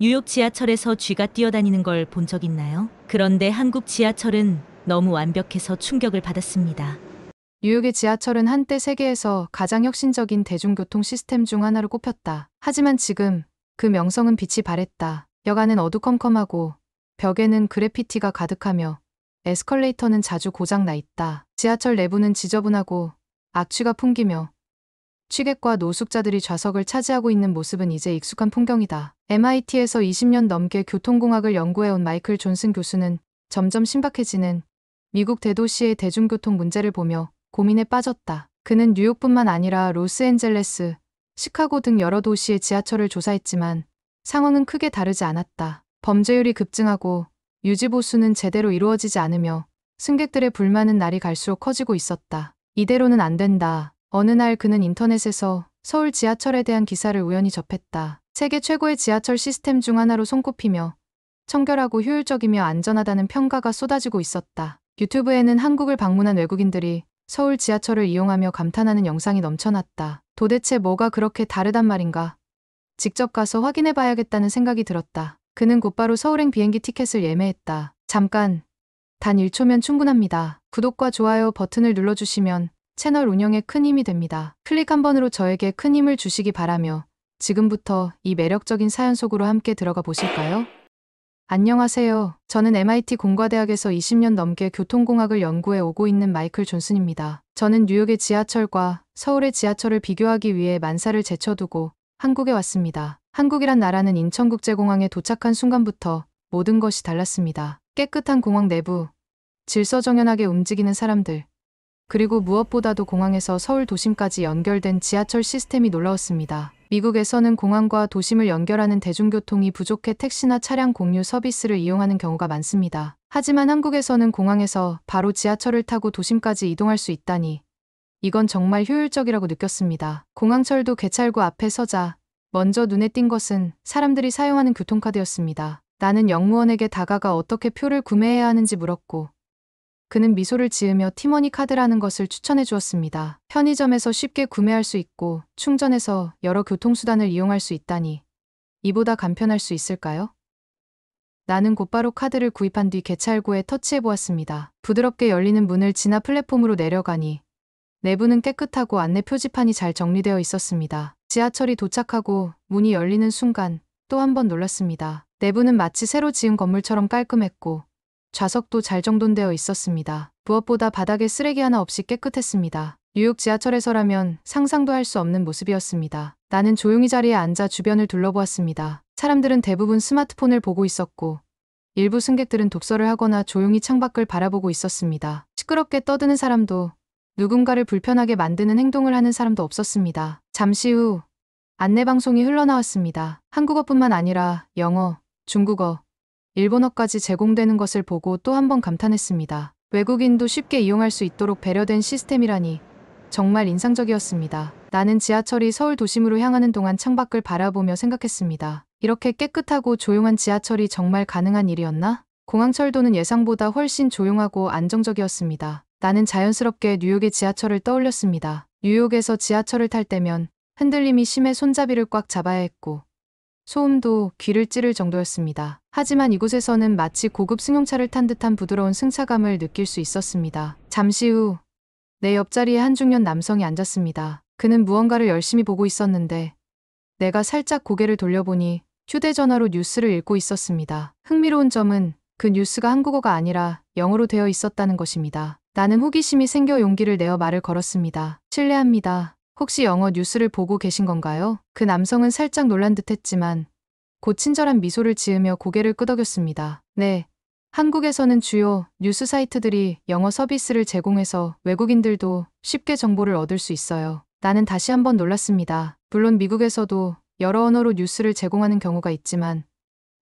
뉴욕 지하철에서 쥐가 뛰어다니는 걸 본 적 있나요? 그런데 한국 지하철은 너무 완벽해서 충격을 받았습니다. 뉴욕의 지하철은 한때 세계에서 가장 혁신적인 대중교통 시스템 중 하나로 꼽혔다. 하지만 지금 그 명성은 빛이 발했다. 여간은 어두컴컴하고 벽에는 그래피티가 가득하며 에스컬레이터는 자주 고장 나 있다. 지하철 내부는 지저분하고 악취가 풍기며 취객과 노숙자들이 좌석을 차지하고 있는 모습은 이제 익숙한 풍경이다. MIT에서 20년 넘게 교통공학을 연구해온 마이클 존슨 교수는 점점 신박해지는 미국 대도시의 대중교통 문제를 보며 고민에 빠졌다. 그는 뉴욕뿐만 아니라 로스앤젤레스, 시카고 등 여러 도시의 지하철을 조사했지만 상황은 크게 다르지 않았다. 범죄율이 급증하고 유지보수는 제대로 이루어지지 않으며 승객들의 불만은 날이 갈수록 커지고 있었다. 이대로는 안 된다. 어느 날 그는 인터넷에서 서울 지하철에 대한 기사를 우연히 접했다. 세계 최고의 지하철 시스템 중 하나로 손꼽히며 청결하고 효율적이며 안전하다는 평가가 쏟아지고 있었다. 유튜브에는 한국을 방문한 외국인들이 서울 지하철을 이용하며 감탄하는 영상이 넘쳐났다. 도대체 뭐가 그렇게 다르단 말인가? 직접 가서 확인해 봐야겠다는 생각이 들었다. 그는 곧바로 서울행 비행기 티켓을 예매했다. 잠깐, 단 1초면 충분합니다. 구독과 좋아요 버튼을 눌러주시면 채널 운영에 큰 힘이 됩니다. 클릭 한 번으로 저에게 큰 힘을 주시기 바라며 지금부터 이 매력적인 사연 속으로 함께 들어가 보실까요? 안녕하세요. 저는 MIT 공과대학에서 20년 넘게 교통공학을 연구해 오고 있는 마이클 존슨입니다. 저는 뉴욕의 지하철과 서울의 지하철을 비교하기 위해 만사를 제쳐두고 한국에 왔습니다. 한국이란 나라는 인천국제공항에 도착한 순간부터 모든 것이 달랐습니다. 깨끗한 공항 내부, 질서정연하게 움직이는 사람들, 그리고 무엇보다도 공항에서 서울 도심까지 연결된 지하철 시스템이 놀라웠습니다. 미국에서는 공항과 도심을 연결하는 대중교통이 부족해 택시나 차량 공유 서비스를 이용하는 경우가 많습니다. 하지만 한국에서는 공항에서 바로 지하철을 타고 도심까지 이동할 수 있다니 이건 정말 효율적이라고 느꼈습니다. 공항철도 개찰구 앞에 서자 먼저 눈에 띈 것은 사람들이 사용하는 교통카드였습니다. 나는 영무원에게 다가가 어떻게 표를 구매해야 하는지 물었고 그는 미소를 지으며 티머니 카드라는 것을 추천해 주었습니다. 편의점에서 쉽게 구매할 수 있고 충전해서 여러 교통수단을 이용할 수 있다니 이보다 간편할 수 있을까요? 나는 곧바로 카드를 구입한 뒤 개찰구에 터치해 보았습니다. 부드럽게 열리는 문을 지나 플랫폼으로 내려가니 내부는 깨끗하고 안내 표지판이 잘 정리되어 있었습니다. 지하철이 도착하고 문이 열리는 순간 또 한 번 놀랐습니다. 내부는 마치 새로 지은 건물처럼 깔끔했고 좌석도 잘 정돈되어 있었습니다. 무엇보다 바닥에 쓰레기 하나 없이 깨끗했습니다. 뉴욕 지하철에서라면 상상도 할 수 없는 모습이었습니다. 나는 조용히 자리에 앉아 주변을 둘러보았습니다. 사람들은 대부분 스마트폰을 보고 있었고 일부 승객들은 독서를 하거나 조용히 창밖을 바라보고 있었습니다. 시끄럽게 떠드는 사람도 누군가를 불편하게 만드는 행동을 하는 사람도 없었습니다. 잠시 후 안내방송이 흘러나왔습니다. 한국어뿐만 아니라 영어, 중국어, 일본어까지 제공되는 것을 보고 또 한 번 감탄했습니다. 외국인도 쉽게 이용할 수 있도록 배려된 시스템이라니 정말 인상적이었습니다. 나는 지하철이 서울 도심으로 향하는 동안 창밖을 바라보며 생각했습니다. 이렇게 깨끗하고 조용한 지하철이 정말 가능한 일이었나? 공항철도는 예상보다 훨씬 조용하고 안정적이었습니다. 나는 자연스럽게 뉴욕의 지하철을 떠올렸습니다. 뉴욕에서 지하철을 탈 때면 흔들림이 심해 손잡이를 꽉 잡아야 했고 소음도 귀를 찌를 정도였습니다. 하지만 이곳에서는 마치 고급 승용차를 탄 듯한 부드러운 승차감을 느낄 수 있었습니다. 잠시 후 내 옆자리에 한 중년 남성이 앉았습니다. 그는 무언가를 열심히 보고 있었는데 내가 살짝 고개를 돌려보니 휴대전화로 뉴스를 읽고 있었습니다. 흥미로운 점은 그 뉴스가 한국어가 아니라 영어로 되어 있었다는 것입니다. 나는 호기심이 생겨 용기를 내어 말을 걸었습니다. 실례합니다. 혹시 영어 뉴스를 보고 계신 건가요? 그 남성은 살짝 놀란 듯했지만 곧 친절한 미소를 지으며 고개를 끄덕였습니다. 네. 한국에서는 주요 뉴스 사이트들이 영어 서비스를 제공해서 외국인들도 쉽게 정보를 얻을 수 있어요. 나는 다시 한번 놀랐습니다. 물론 미국에서도 여러 언어로 뉴스를 제공하는 경우가 있지만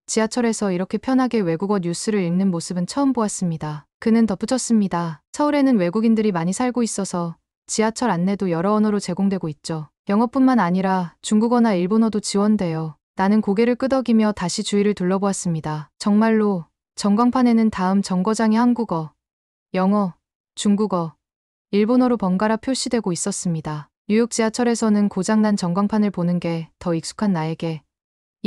지하철에서 이렇게 편하게 외국어 뉴스를 읽는 모습은 처음 보았습니다. 그는 덧붙였습니다. 서울에는 외국인들이 많이 살고 있어서 지하철 안내도 여러 언어로 제공되고 있죠. 영어뿐만 아니라 중국어나 일본어도 지원돼요. 나는 고개를 끄덕이며 다시 주위를 둘러보았습니다. 정말로 전광판에는 다음 정거장이 한국어, 영어, 중국어, 일본어로 번갈아 표시되고 있었습니다. 뉴욕 지하철에서는 고장난 전광판을 보는 게 더 익숙한 나에게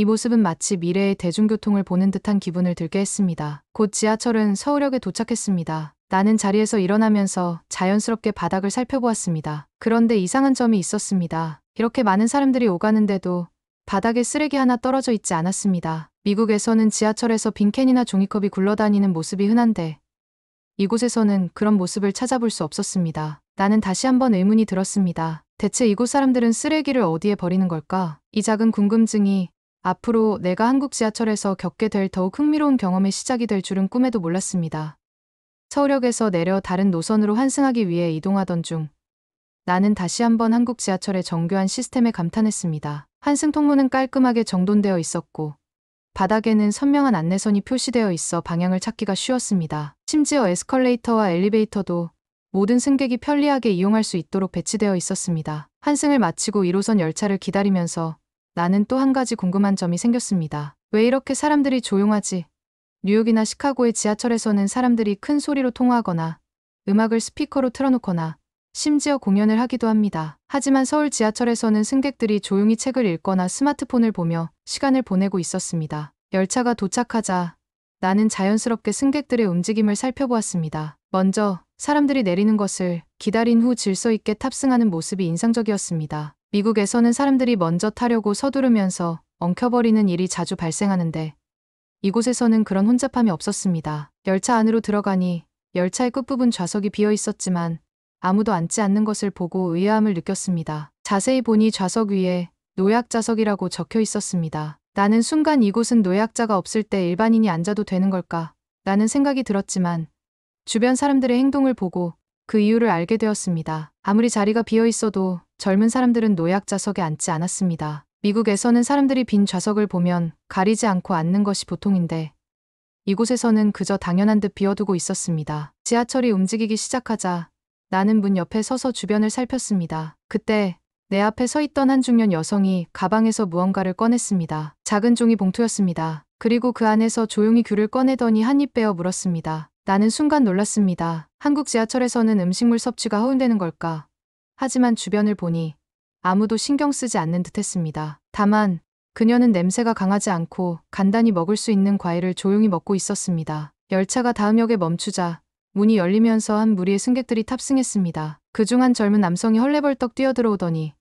이 모습은 마치 미래의 대중교통을 보는 듯한 기분을 들게 했습니다. 곧 지하철은 서울역에 도착했습니다. 나는 자리에서 일어나면서 자연스럽게 바닥을 살펴보았습니다. 그런데 이상한 점이 있었습니다. 이렇게 많은 사람들이 오가는데도 바닥에 쓰레기 하나 떨어져 있지 않았습니다. 미국에서는 지하철에서 빈캔이나 종이컵이 굴러다니는 모습이 흔한데 이곳에서는 그런 모습을 찾아볼 수 없었습니다. 나는 다시 한번 의문이 들었습니다. 대체 이곳 사람들은 쓰레기를 어디에 버리는 걸까? 이 작은 궁금증이 앞으로 내가 한국 지하철에서 겪게 될 더욱 흥미로운 경험의 시작이 될 줄은 꿈에도 몰랐습니다. 서울역에서 내려 다른 노선으로 환승하기 위해 이동하던 중 나는 다시 한번 한국 지하철의 정교한 시스템에 감탄했습니다. 환승 통로는 깔끔하게 정돈되어 있었고 바닥에는 선명한 안내선이 표시되어 있어 방향을 찾기가 쉬웠습니다. 심지어 에스컬레이터와 엘리베이터도 모든 승객이 편리하게 이용할 수 있도록 배치되어 있었습니다. 환승을 마치고 1호선 열차를 기다리면서 나는 또 한 가지 궁금한 점이 생겼습니다. 왜 이렇게 사람들이 조용하지? 뉴욕이나 시카고의 지하철에서는 사람들이 큰 소리로 통화하거나 음악을 스피커로 틀어놓거나 심지어 공연을 하기도 합니다. 하지만 서울 지하철에서는 승객들이 조용히 책을 읽거나 스마트폰을 보며 시간을 보내고 있었습니다. 열차가 도착하자 나는 자연스럽게 승객들의 움직임을 살펴보았습니다. 먼저 사람들이 내리는 것을 기다린 후 질서 있게 탑승하는 모습이 인상적이었습니다. 미국에서는 사람들이 먼저 타려고 서두르면서 엉켜버리는 일이 자주 발생하는데 이곳에서는 그런 혼잡함이 없었습니다. 열차 안으로 들어가니 열차의 끝부분 좌석이 비어 있었지만 아무도 앉지 않는 것을 보고 의아함을 느꼈습니다. 자세히 보니 좌석 위에 노약자석이라고 적혀 있었습니다. 나는 순간 이곳은 노약자가 없을 때 일반인이 앉아도 되는 걸까? 라는 생각이 들었지만 주변 사람들의 행동을 보고 그 이유를 알게 되었습니다. 아무리 자리가 비어 있어도 젊은 사람들은 노약자석에 앉지 않았습니다. 미국에서는 사람들이 빈 좌석을 보면 가리지 않고 앉는 것이 보통인데 이곳에서는 그저 당연한 듯 비워두고 있었습니다. 지하철이 움직이기 시작하자 나는 문 옆에 서서 주변을 살폈습니다. 그때 내 앞에 서 있던 한 중년 여성이 가방에서 무언가를 꺼냈습니다. 작은 종이 봉투였습니다. 그리고 그 안에서 조용히 귤을 꺼내더니 한 입 베어 물었습니다. 나는 순간 놀랐습니다. 한국 지하철에서는 음식물 섭취가 허용되는 걸까? 하지만 주변을 보니 아무도 신경 쓰지 않는 듯했습니다. 다만 그녀는 냄새가 강하지 않고 간단히 먹을 수 있는 과일을 조용히 먹고 있었습니다. 열차가 다음 역에 멈추자 문이 열리면서 한 무리의 승객들이 탑승했습니다. 그중 한 젊은 남성이 헐레벌떡 뛰어들어오더니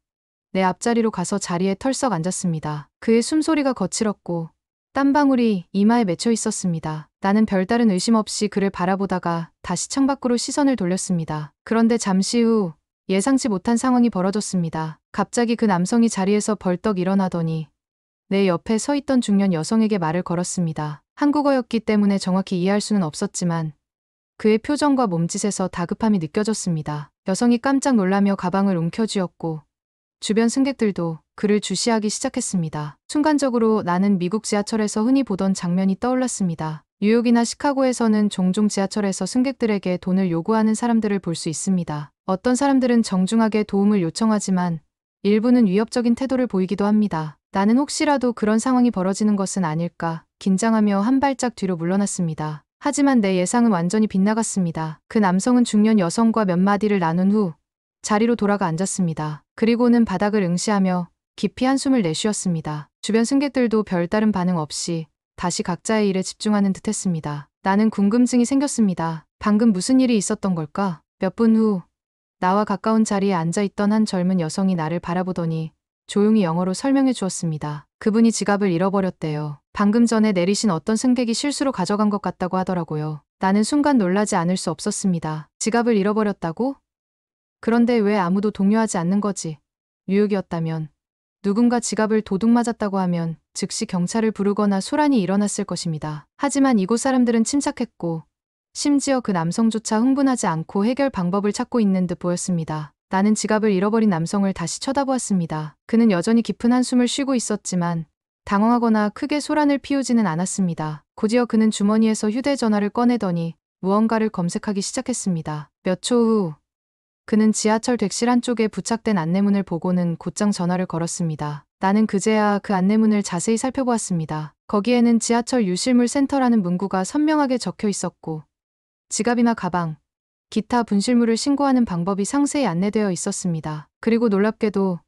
내 앞자리로 가서 자리에 털썩 앉았습니다. 그의 숨소리가 거칠었고 땀방울이 이마에 맺혀 있었습니다. 나는 별다른 의심 없이 그를 바라보다가 다시 창밖으로 시선을 돌렸습니다. 그런데 잠시 후 예상치 못한 상황이 벌어졌습니다. 갑자기 그 남성이 자리에서 벌떡 일어나더니 내 옆에 서 있던 중년 여성에게 말을 걸었습니다. 한국어였기 때문에 정확히 이해할 수는 없었지만 그의 표정과 몸짓에서 다급함이 느껴졌습니다. 여성이 깜짝 놀라며 가방을 움켜쥐었고 주변 승객들도 그를 주시하기 시작했습니다. 순간적으로 나는 미국 지하철에서 흔히 보던 장면이 떠올랐습니다. 뉴욕이나 시카고에서는 종종 지하철에서 승객들에게 돈을 요구하는 사람들을 볼 수 있습니다. 어떤 사람들은 정중하게 도움을 요청하지만 일부는 위협적인 태도를 보이기도 합니다. 나는 혹시라도 그런 상황이 벌어지는 것은 아닐까 긴장하며 한 발짝 뒤로 물러났습니다. 하지만 내 예상은 완전히 빗나갔습니다. 그 남성은 중년 여성과 몇 마디를 나눈 후 자리로 돌아가 앉았습니다. 그리고는 바닥을 응시하며 깊이 한숨을 내쉬었습니다. 주변 승객들도 별다른 반응 없이 다시 각자의 일에 집중하는 듯했습니다. 나는 궁금증이 생겼습니다. 방금 무슨 일이 있었던 걸까? 몇 분 후 나와 가까운 자리에 앉아있던 한 젊은 여성이 나를 바라보더니 조용히 영어로 설명해 주었습니다. 그분이 지갑을 잃어버렸대요. 방금 전에 내리신 어떤 승객이 실수로 가져간 것 같다고 하더라고요. 나는 순간 놀라지 않을 수 없었습니다. 지갑을 잃어버렸다고? 그런데 왜 아무도 동요하지 않는 거지? 뉴욕이었다면 누군가 지갑을 도둑 맞았다고 하면 즉시 경찰을 부르거나 소란이 일어났을 것입니다. 하지만 이곳 사람들은 침착했고 심지어 그 남성조차 흥분하지 않고 해결 방법을 찾고 있는 듯 보였습니다. 나는 지갑을 잃어버린 남성을 다시 쳐다보았습니다. 그는 여전히 깊은 한숨을 쉬고 있었지만 당황하거나 크게 소란을 피우지는 않았습니다. 곧이어 그는 주머니에서 휴대전화를 꺼내더니 무언가를 검색하기 시작했습니다. 몇 초 후 그는 지하철 객실 한쪽에 부착된 안내문을 보고는 곧장 전화를 걸었습니다. 나는 그제야 그 안내문을 자세히 살펴보았습니다. 거기에는 지하철 유실물 센터라는 문구가 선명하게 적혀 있었고 지갑이나 가방, 기타 분실물을 신고하는 방법이 상세히 안내되어 있었습니다. 그리고 놀랍게도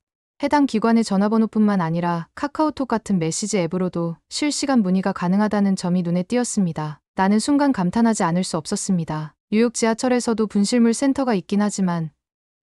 해당 기관의 전화번호뿐만 아니라 카카오톡 같은 메시지 앱으로도 실시간 문의가 가능하다는 점이 눈에 띄었습니다. 나는 순간 감탄하지 않을 수 없었습니다. 뉴욕 지하철에서도 분실물 센터가 있긴 하지만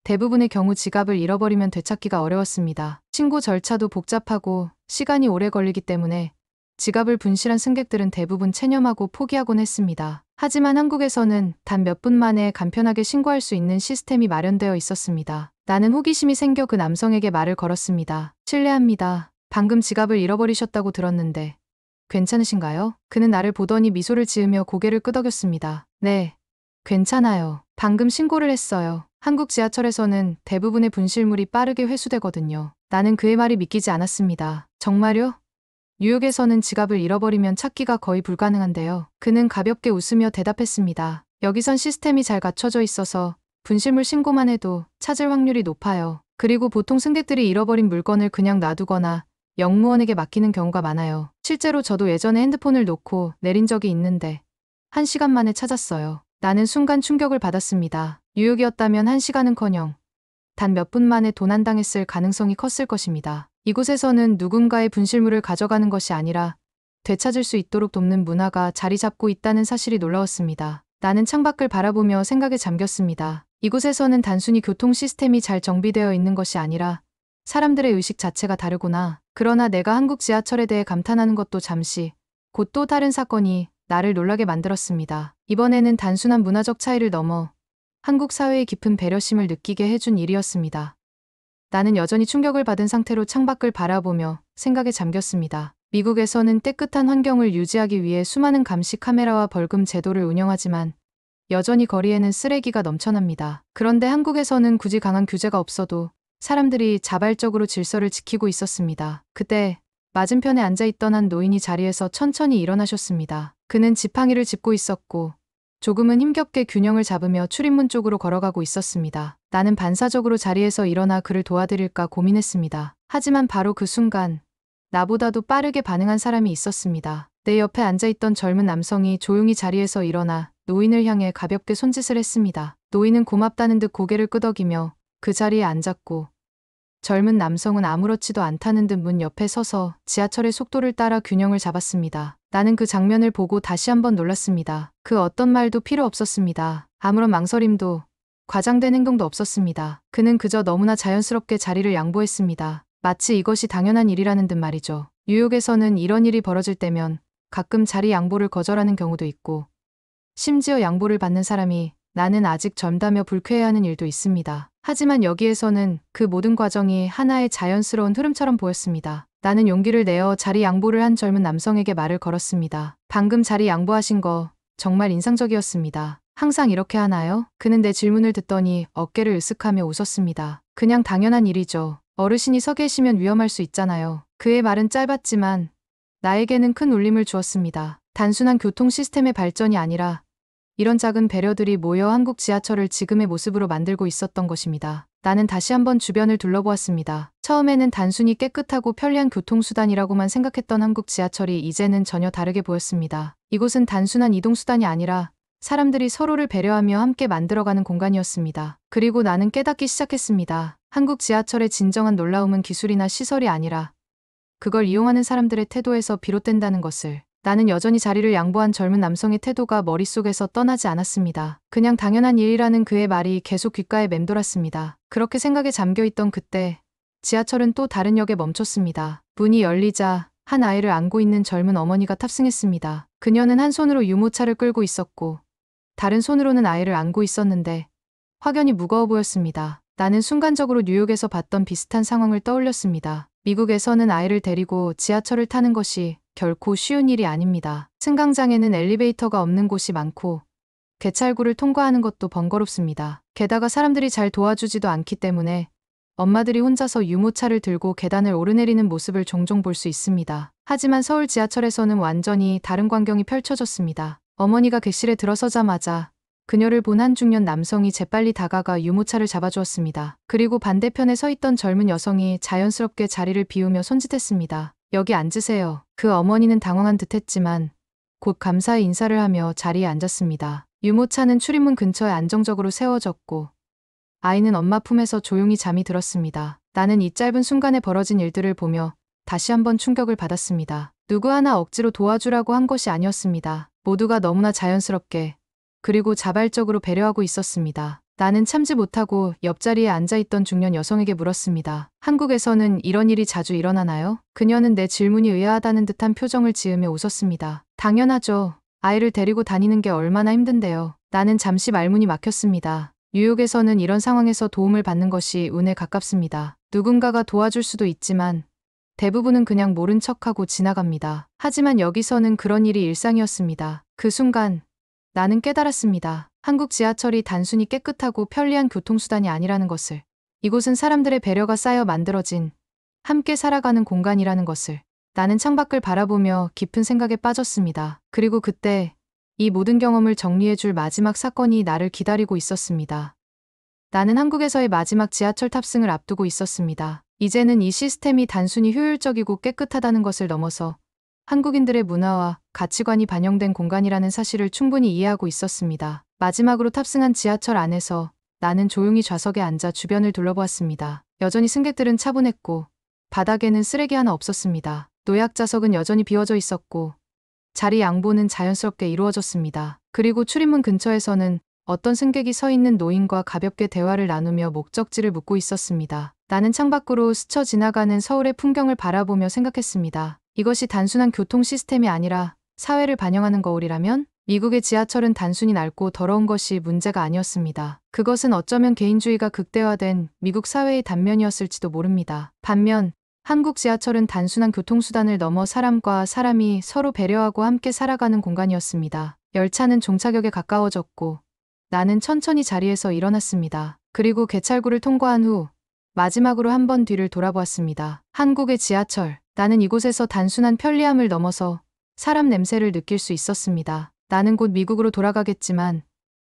대부분의 경우 지갑을 잃어버리면 되찾기가 어려웠습니다. 신고 절차도 복잡하고 시간이 오래 걸리기 때문에 지갑을 분실한 승객들은 대부분 체념하고 포기하곤 했습니다. 하지만 한국에서는 단 몇 분 만에 간편하게 신고할 수 있는 시스템이 마련되어 있었습니다. 나는 호기심이 생겨 그 남성에게 말을 걸었습니다. 실례합니다. 방금 지갑을 잃어버리셨다고 들었는데 괜찮으신가요? 그는 나를 보더니 미소를 지으며 고개를 끄덕였습니다. 네, 괜찮아요. 방금 신고를 했어요. 한국 지하철에서는 대부분의 분실물이 빠르게 회수되거든요. 나는 그의 말이 믿기지 않았습니다. 정말요? 뉴욕에서는 지갑을 잃어버리면 찾기가 거의 불가능한데요. 그는 가볍게 웃으며 대답했습니다. 여기선 시스템이 잘 갖춰져 있어서 분실물 신고만 해도 찾을 확률이 높아요. 그리고 보통 승객들이 잃어버린 물건을 그냥 놔두거나 영무원에게 맡기는 경우가 많아요. 실제로 저도 예전에 핸드폰을 놓고 내린 적이 있는데 1시간 만에 찾았어요. 나는 순간 충격을 받았습니다. 뉴욕이었다면 1시간은커녕 단 몇 분 만에 도난당했을 가능성이 컸을 것입니다. 이곳에서는 누군가의 분실물을 가져가는 것이 아니라 되찾을 수 있도록 돕는 문화가 자리 잡고 있다는 사실이 놀라웠습니다. 나는 창밖을 바라보며 생각에 잠겼습니다. 이곳에서는 단순히 교통 시스템이 잘 정비되어 있는 것이 아니라 사람들의 의식 자체가 다르구나. 그러나 내가 한국 지하철에 대해 감탄하는 것도 잠시, 곧 또 다른 사건이 나를 놀라게 만들었습니다. 이번에는 단순한 문화적 차이를 넘어 한국 사회의 깊은 배려심을 느끼게 해준 일이었습니다. 나는 여전히 충격을 받은 상태로 창밖을 바라보며 생각에 잠겼습니다. 미국에서는 깨끗한 환경을 유지하기 위해 수많은 감시 카메라와 벌금 제도를 운영하지만 여전히 거리에는 쓰레기가 넘쳐납니다. 그런데 한국에서는 굳이 강한 규제가 없어도 사람들이 자발적으로 질서를 지키고 있었습니다. 그때 맞은편에 앉아있던 한 노인이 자리에서 천천히 일어나셨습니다. 그는 지팡이를 짚고 있었고 조금은 힘겹게 균형을 잡으며 출입문 쪽으로 걸어가고 있었습니다. 나는 반사적으로 자리에서 일어나 그를 도와드릴까 고민했습니다. 하지만 바로 그 순간 나보다도 빠르게 반응한 사람이 있었습니다. 내 옆에 앉아있던 젊은 남성이 조용히 자리에서 일어나 노인을 향해 가볍게 손짓을 했습니다. 노인은 고맙다는 듯 고개를 끄덕이며 그 자리에 앉았고 젊은 남성은 아무렇지도 않다는 듯 문 옆에 서서 지하철의 속도를 따라 균형을 잡았습니다. 나는 그 장면을 보고 다시 한번 놀랐습니다. 그 어떤 말도 필요 없었습니다. 아무런 망설임도 과장된 행동도 없었습니다. 그는 그저 너무나 자연스럽게 자리를 양보했습니다. 마치 이것이 당연한 일이라는 듯 말이죠. 뉴욕에서는 이런 일이 벌어질 때면 가끔 자리 양보를 거절하는 경우도 있고 심지어 양보를 받는 사람이 나는 아직 젊다며 불쾌해하는 일도 있습니다. 하지만 여기에서는 그 모든 과정이 하나의 자연스러운 흐름처럼 보였습니다. 나는 용기를 내어 자리 양보를 한 젊은 남성에게 말을 걸었습니다. 방금 자리 양보하신 거 정말 인상적이었습니다. 항상 이렇게 하나요? 그는 내 질문을 듣더니 어깨를 으쓱하며 웃었습니다. 그냥 당연한 일이죠. 어르신이 서 계시면 위험할 수 있잖아요. 그의 말은 짧았지만 나에게는 큰 울림을 주었습니다. 단순한 교통 시스템의 발전이 아니라 이런 작은 배려들이 모여 한국 지하철을 지금의 모습으로 만들고 있었던 것입니다. 나는 다시 한번 주변을 둘러보았습니다. 처음에는 단순히 깨끗하고 편리한 교통수단이라고만 생각했던 한국 지하철이 이제는 전혀 다르게 보였습니다. 이곳은 단순한 이동수단이 아니라 사람들이 서로를 배려하며 함께 만들어가는 공간이었습니다. 그리고 나는 깨닫기 시작했습니다. 한국 지하철의 진정한 놀라움은 기술이나 시설이 아니라 그걸 이용하는 사람들의 태도에서 비롯된다는 것을. 나는 여전히 자리를 양보한 젊은 남성의 태도가 머릿속에서 떠나지 않았습니다. 그냥 당연한 일이라는 그의 말이 계속 귓가에 맴돌았습니다. 그렇게 생각에 잠겨있던 그때 지하철은 또 다른 역에 멈췄습니다. 문이 열리자 한 아이를 안고 있는 젊은 어머니가 탑승했습니다. 그녀는 한 손으로 유모차를 끌고 있었고 다른 손으로는 아이를 안고 있었는데 확연히 무거워 보였습니다. 나는 순간적으로 뉴욕에서 봤던 비슷한 상황을 떠올렸습니다. 미국에서는 아이를 데리고 지하철을 타는 것이 결코 쉬운 일이 아닙니다. 승강장에는 엘리베이터가 없는 곳이 많고 개찰구를 통과하는 것도 번거롭습니다. 게다가 사람들이 잘 도와주지도 않기 때문에 엄마들이 혼자서 유모차를 들고 계단을 오르내리는 모습을 종종 볼 수 있습니다. 하지만 서울 지하철에서는 완전히 다른 광경이 펼쳐졌습니다. 어머니가 객실에 들어서자마자 그녀를 본 한 중년 남성이 재빨리 다가가 유모차를 잡아주었습니다. 그리고 반대편에 서 있던 젊은 여성이 자연스럽게 자리를 비우며 손짓했습니다. 여기 앉으세요. 그 어머니는 당황한 듯했지만 곧 감사의 인사를 하며 자리에 앉았습니다. 유모차는 출입문 근처에 안정적으로 세워졌고 아이는 엄마 품에서 조용히 잠이 들었습니다. 나는 이 짧은 순간에 벌어진 일들을 보며 다시 한번 충격을 받았습니다. 누구 하나 억지로 도와주라고 한 것이 아니었습니다. 모두가 너무나 자연스럽게 그리고 자발적으로 배려하고 있었습니다. 나는 참지 못하고 옆자리에 앉아있던 중년 여성에게 물었습니다. 한국에서는 이런 일이 자주 일어나나요? 그녀는 내 질문이 의아하다는 듯한 표정을 지으며 웃었습니다. 당연하죠. 아이를 데리고 다니는 게 얼마나 힘든데요. 나는 잠시 말문이 막혔습니다. 뉴욕에서는 이런 상황에서 도움을 받는 것이 운에 가깝습니다. 누군가가 도와줄 수도 있지만 대부분은 그냥 모른 척하고 지나갑니다. 하지만 여기서는 그런 일이 일상이었습니다. 그 순간 나는 깨달았습니다. 한국 지하철이 단순히 깨끗하고 편리한 교통수단이 아니라는 것을. 이곳은 사람들의 배려가 쌓여 만들어진 함께 살아가는 공간이라는 것을. 나는 창밖을 바라보며 깊은 생각에 빠졌습니다. 그리고 그때 이 모든 경험을 정리해줄 마지막 사건이 나를 기다리고 있었습니다. 나는 한국에서의 마지막 지하철 탑승을 앞두고 있었습니다. 이제는 이 시스템이 단순히 효율적이고 깨끗하다는 것을 넘어서 한국인들의 문화와 가치관이 반영된 공간이라는 사실을 충분히 이해하고 있었습니다. 마지막으로 탑승한 지하철 안에서 나는 조용히 좌석에 앉아 주변을 둘러보았습니다. 여전히 승객들은 차분했고 바닥에는 쓰레기 하나 없었습니다. 노약 좌석은 여전히 비워져 있었고 자리 양보는 자연스럽게 이루어졌습니다. 그리고 출입문 근처에서는 어떤 승객이 서 있는 노인과 가볍게 대화를 나누며 목적지를 묻고 있었습니다. 나는 창밖으로 스쳐 지나가는 서울의 풍경을 바라보며 생각했습니다. 이것이 단순한 교통 시스템이 아니라 사회를 반영하는 거울이라면? 미국의 지하철은 단순히 낡고 더러운 것이 문제가 아니었습니다. 그것은 어쩌면 개인주의가 극대화된 미국 사회의 단면이었을지도 모릅니다. 반면 한국 지하철은 단순한 교통수단을 넘어 사람과 사람이 서로 배려하고 함께 살아가는 공간이었습니다. 열차는 종착역에 가까워졌고 나는 천천히 자리에서 일어났습니다. 그리고 개찰구를 통과한 후 마지막으로 한 번 뒤를 돌아보았습니다. 한국의 지하철. 나는 이곳에서 단순한 편리함을 넘어서 사람 냄새를 느낄 수 있었습니다. 나는 곧 미국으로 돌아가겠지만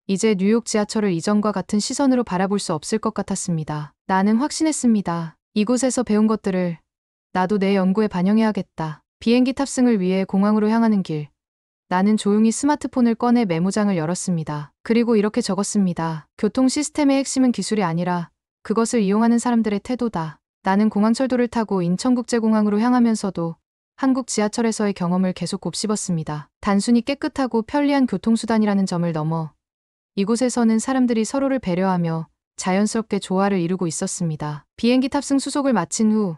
이제 뉴욕 지하철을 이전과 같은 시선으로 바라볼 수 없을 것 같았습니다. 나는 확신했습니다. 이곳에서 배운 것들을 나도 내 연구에 반영해야겠다. 비행기 탑승을 위해 공항으로 향하는 길. 나는 조용히 스마트폰을 꺼내 메모장을 열었습니다. 그리고 이렇게 적었습니다. 교통 시스템의 핵심은 기술이 아니라 그것을 이용하는 사람들의 태도다. 나는 공항철도를 타고 인천국제공항으로 향하면서도 한국 지하철에서의 경험을 계속 곱씹었습니다. 단순히 깨끗하고 편리한 교통수단이라는 점을 넘어 이곳에서는 사람들이 서로를 배려하며 자연스럽게 조화를 이루고 있었습니다. 비행기 탑승 수속을 마친 후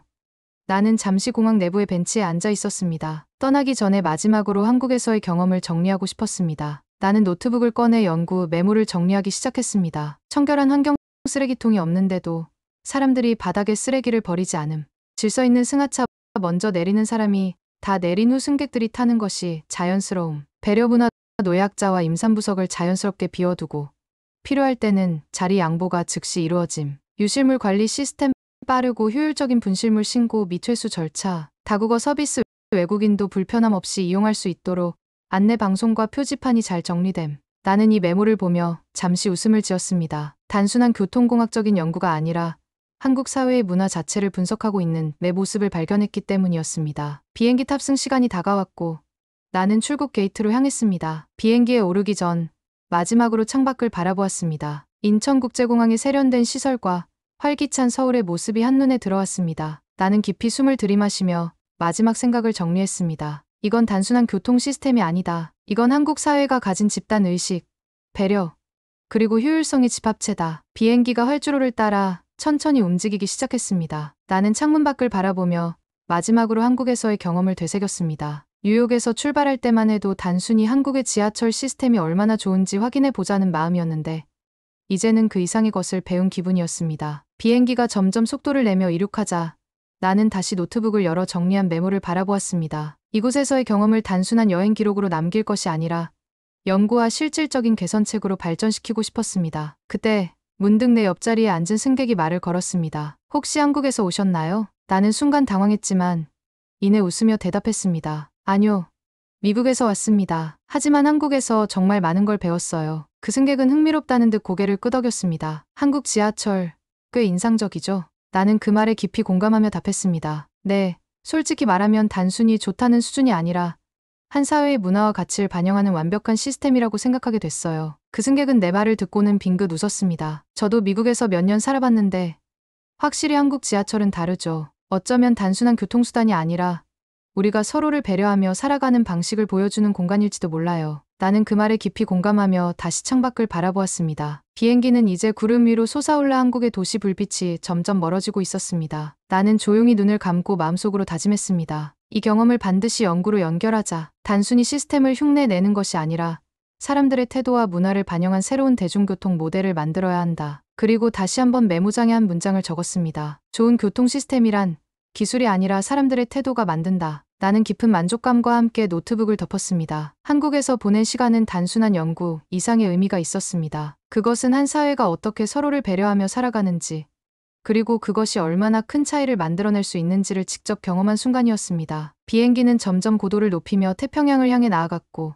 나는 잠시 공항 내부의 벤치에 앉아 있었습니다. 떠나기 전에 마지막으로 한국에서의 경험을 정리하고 싶었습니다. 나는 노트북을 꺼내 연구 메모를 정리하기 시작했습니다. 청결한 환경 쓰레기통이 없는데도 사람들이 바닥에 쓰레기를 버리지 않음. 질서 있는 승하차 먼저 내리는 사람이 다 내린 후 승객들이 타는 것이 자연스러움. 배려 문화 노약자와 임산부석을 자연스럽게 비워두고 필요할 때는 자리 양보가 즉시 이루어짐. 유실물 관리 시스템 빠르고 효율적인 분실물 신고 및 회수 절차. 다국어 서비스 외국인도 불편함 없이 이용할 수 있도록 안내 방송과 표지판이 잘 정리됨. 나는 이 메모를 보며 잠시 웃음을 지었습니다. 단순한 교통공학적인 연구가 아니라 한국 사회의 문화 자체를 분석하고 있는 내 모습을 발견했기 때문이었습니다. 비행기 탑승 시간이 다가왔고 나는 출국 게이트로 향했습니다. 비행기에 오르기 전 마지막으로 창밖을 바라보았습니다. 인천국제공항의 세련된 시설과 활기찬 서울의 모습이 한눈에 들어왔습니다. 나는 깊이 숨을 들이마시며 마지막 생각을 정리했습니다. 이건 단순한 교통 시스템이 아니다. 이건 한국 사회가 가진 집단 의식, 배려, 그리고 효율성의 집합체다. 비행기가 활주로를 따라 천천히 움직이기 시작했습니다. 나는 창문 밖을 바라보며 마지막으로 한국에서의 경험을 되새겼습니다. 뉴욕에서 출발할 때만 해도 단순히 한국의 지하철 시스템이 얼마나 좋은지 확인해 보자는 마음이었는데 이제는 그 이상의 것을 배운 기분이었습니다. 비행기가 점점 속도를 내며 이륙하자 나는 다시 노트북을 열어 정리한 메모를 바라보았습니다. 이곳에서의 경험을 단순한 여행 기록으로 남길 것이 아니라 연구와 실질적인 개선책으로 발전시키고 싶었습니다. 그때 문득 내 옆자리에 앉은 승객이 말을 걸었습니다. 혹시 한국에서 오셨나요? 나는 순간 당황했지만 이내 웃으며 대답했습니다. 아니요. 미국에서 왔습니다. 하지만 한국에서 정말 많은 걸 배웠어요. 그 승객은 흥미롭다는 듯 고개를 끄덕였습니다. 한국 지하철, 꽤 인상적이죠? 나는 그 말에 깊이 공감하며 답했습니다. 네, 솔직히 말하면 단순히 좋다는 수준이 아니라 한 사회의 문화와 가치를 반영하는 완벽한 시스템이라고 생각하게 됐어요. 그 승객은 내 말을 듣고는 빙긋 웃었습니다. 저도 미국에서 몇 년 살아봤는데 확실히 한국 지하철은 다르죠. 어쩌면 단순한 교통수단이 아니라 우리가 서로를 배려하며 살아가는 방식을 보여주는 공간일지도 몰라요. 나는 그 말에 깊이 공감하며 다시 창밖을 바라보았습니다. 비행기는 이제 구름 위로 솟아올라 한국의 도시 불빛이 점점 멀어지고 있었습니다. 나는 조용히 눈을 감고 마음속으로 다짐했습니다. 이 경험을 반드시 연구로 연결하자. 단순히 시스템을 흉내내는 것이 아니라 사람들의 태도와 문화를 반영한 새로운 대중교통 모델을 만들어야 한다. 그리고 다시 한번 메모장에 한 문장을 적었습니다. 좋은 교통 시스템이란 기술이 아니라 사람들의 태도가 만든다. 나는 깊은 만족감과 함께 노트북을 덮었습니다. 한국에서 보낸 시간은 단순한 연구 이상의 의미가 있었습니다. 그것은 한 사회가 어떻게 서로를 배려하며 살아가는지, 그리고 그것이 얼마나 큰 차이를 만들어낼 수 있는지를 직접 경험한 순간이었습니다. 비행기는 점점 고도를 높이며 태평양을 향해 나아갔고,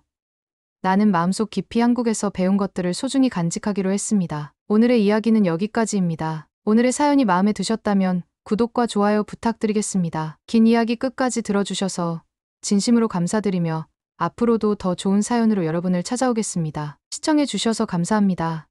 나는 마음속 깊이 한국에서 배운 것들을 소중히 간직하기로 했습니다. 오늘의 이야기는 여기까지입니다. 오늘의 사연이 마음에 드셨다면 구독과 좋아요 부탁드리겠습니다. 긴 이야기 끝까지 들어주셔서 진심으로 감사드리며 앞으로도 더 좋은 사연으로 여러분을 찾아오겠습니다. 시청해주셔서 감사합니다.